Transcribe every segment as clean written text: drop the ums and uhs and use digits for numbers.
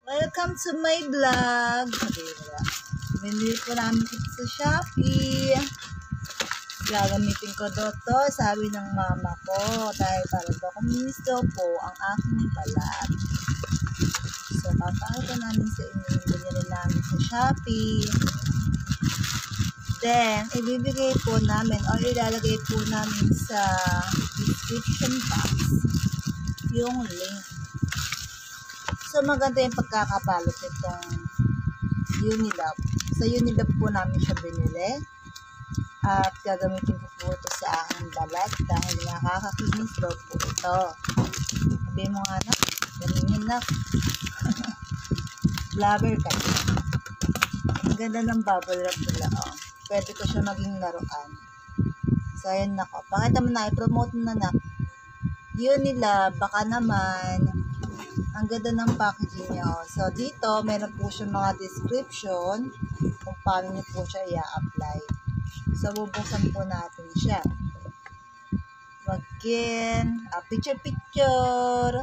Welcome to my vlog. Binili po namin ito sa Shopee. Gagamitin ko daw to, sabi ng mama ko. Dahil para daw kuminis daw po ang aking balat. So, papakita namin sa inyo yung binili namin sa Shopee. Then, ibibigay po namin o ilalagay po namin sa description box yung link. So, maganda yung pagkakabalot itong Unilab. Sa Unilab po namin siya binili. At gagamitin ko po ito sa aking balat dahil nakakakinis daw po ito. Sabi mo nga na, ganun yun na. Blabber ka. Ang ganda ng bubble wrap nila. Oh. Pwede ko siya maging laruan. So, ayan na ko. Pakita mo na, i-promote na na. Unilab, baka naman. Ang ganda ng packaging niya. Oh. So, dito, meron po siya mga description kung paano niyo po siya i-apply. So, bubuksan po natin siya. Again, picture.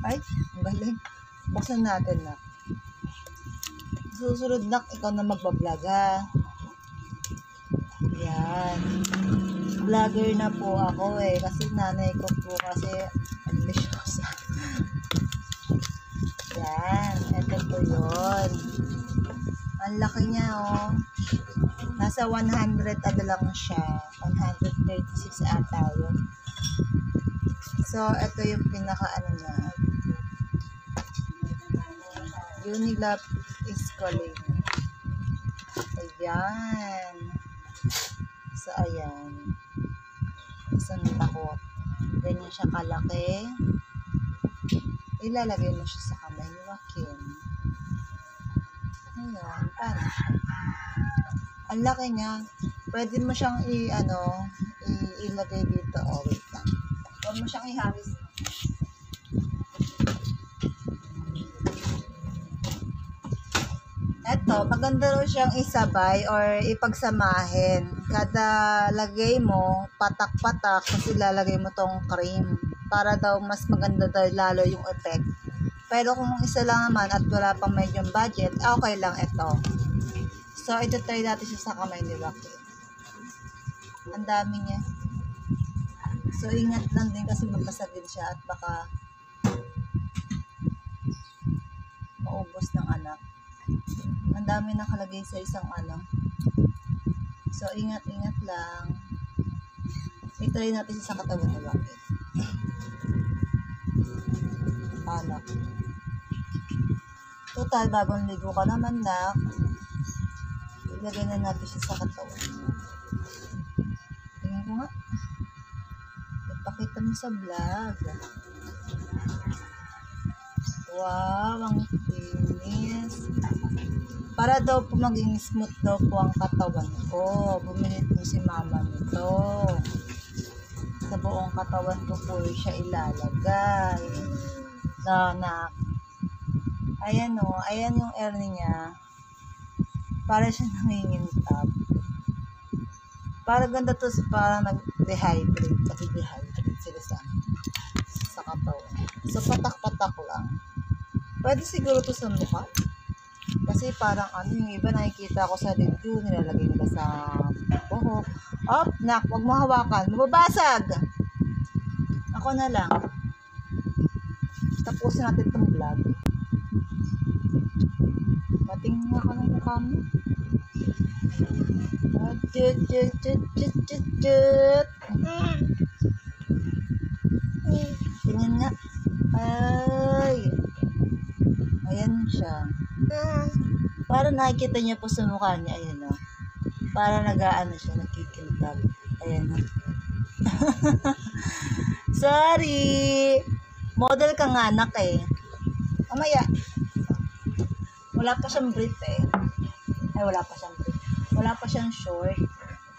Ay, ang galing. Buksan natin na. Susunod na, ikaw na magbablog ha. Yan. Vlogger na po ako kasi nanay ko po kasi ambisyosa. Yan, ito po yun. Ang laki niya nasa 100 lang siya, 136 ata yun. So ito yung pinaka niya. Unilab is calling. Ayan. So ayan. Isang takot. Ganyan siya kalaki. Ilalagay mo siya sa kamay ni Joaquin. Ayan. Paano siya? Ang laki niya. Pwede mo siyang ilagay dito. Oh, wait lang. Huwag mo siyang ihawis. Eto, maganda rin siyang isabay or ipagsamahin. Kada lagay mo, patak-patak, kasi lalagay mo tong cream. Para daw mas maganda daw lalo yung effect. Pero kung isa lang naman at wala pang medium budget, okay lang ito. So, ito try natin siya sa kamay ni Joaquin. Ang dami niya. So, ingat lang din kasi magkasagin siya at baka maubos ng anak. Ang dami nakalagay sa isang So, ingat-ingat lang. I-try natin siya sa katawan ni Joaquin. Paano? Total, bagong ligo ka naman na. Ilagay na natin siya sa katawan. Tingnan ko nga. Ipakita mo sa vlog. Wow, ang kinis. Para daw po maging smooth daw po ang katawan ko. Bumili po si mama nito. Sa buong katawan ko po siya ilalagay. Ayan ayan yung air niya. Para siya nangingintab. Para ganda to, para nag-dehydrate. Kasi dehydrate sila sa katawan. So, patak-patak lang. Pwede siguro to sa mukha. Kasi parang yung iba nakikita ko sa review, nilalagay nila sa buhok. Nak, wag mo hawakan. Mababasag! Ako na lang. Tapusin natin itong vlog. Patingin ako ng mukha mo. Tingin nga. Ay. Ayan siya. Para nakikita niya po sa mukha niya. Ayan o. Para nag-aano siya. Nakikintab. Ayan o. Sorry. Model ka nga anak Mamaya. Wala pa siyang brief Ay, wala pa siyang brief. Wala pa siyang short.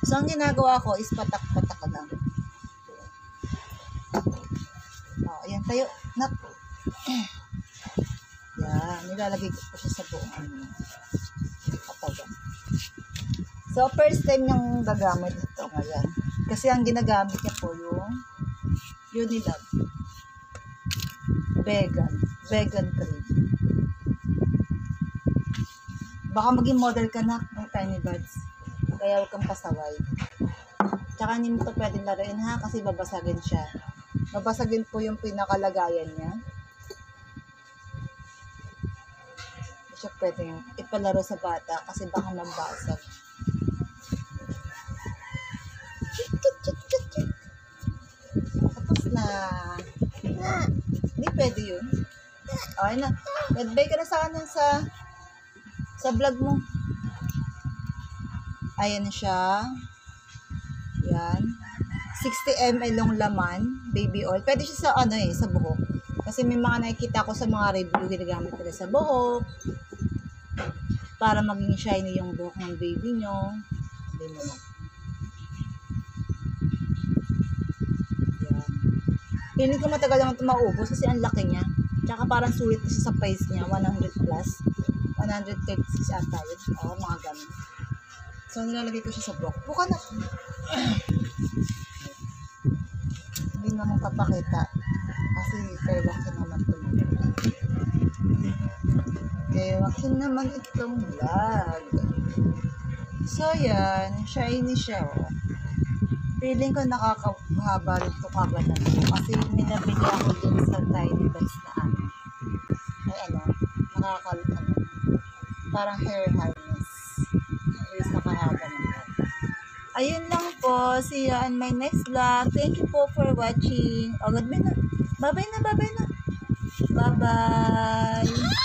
So, ang ginagawa ko is patak-patak lang. Ayan, tayo. Nak. Yan, nilalagay ko po siya sa buong katawan. So, first time niyang gagamit ito ngayon. Kasi ang ginagamit niya po yung Unilab. Vegan. Vegan cream. Baka maging model ka na ng Tiny Buds. Kaya huwag kang pasaway. Tsaka hindi mo ito pwedeng laruin ha, kasi babasagin siya. Babasagin po yung pinakalagayan niya. Hindi siya pwedeng ipalaro sa bata kasi baka mabasag. Tapos na. Hindi pwede yun. Okay na. Goodbye ka na sa vlog mo. Ayan siya. Yan. 60 ml yung laman, baby oil. Pwede siya sa sa buhok. Kasi may mga nakikita ko sa mga review ginagamit nila sa buhok para maging shiny yung buhok ng baby nyo. Hindi mo na. Yan. Piling ko matagal naman ito maubos kasi ang laki niya. Tsaka parang sulit kasi sa price niya, 100 plus. 136 ata yun. Oo, mga ganun. So, nilalagay ko siya sa buhok. Buka na. Hindi naman papakita. Kasi kaya wakil naman tumulong. Kaya wakil naman itong vlog. So, yan. Shiny siya, oh. Feeling ko nakakahaba rin ito kagad na ito. Kasi minabili ako dun sa Tiny Buds na ano. Ay, parang hair harness. Is nakahaba naman. Ayun lang po. See you on my next vlog. Thank you po for watching. Oh, goodbye na. Bye-bye na. Bye-bye.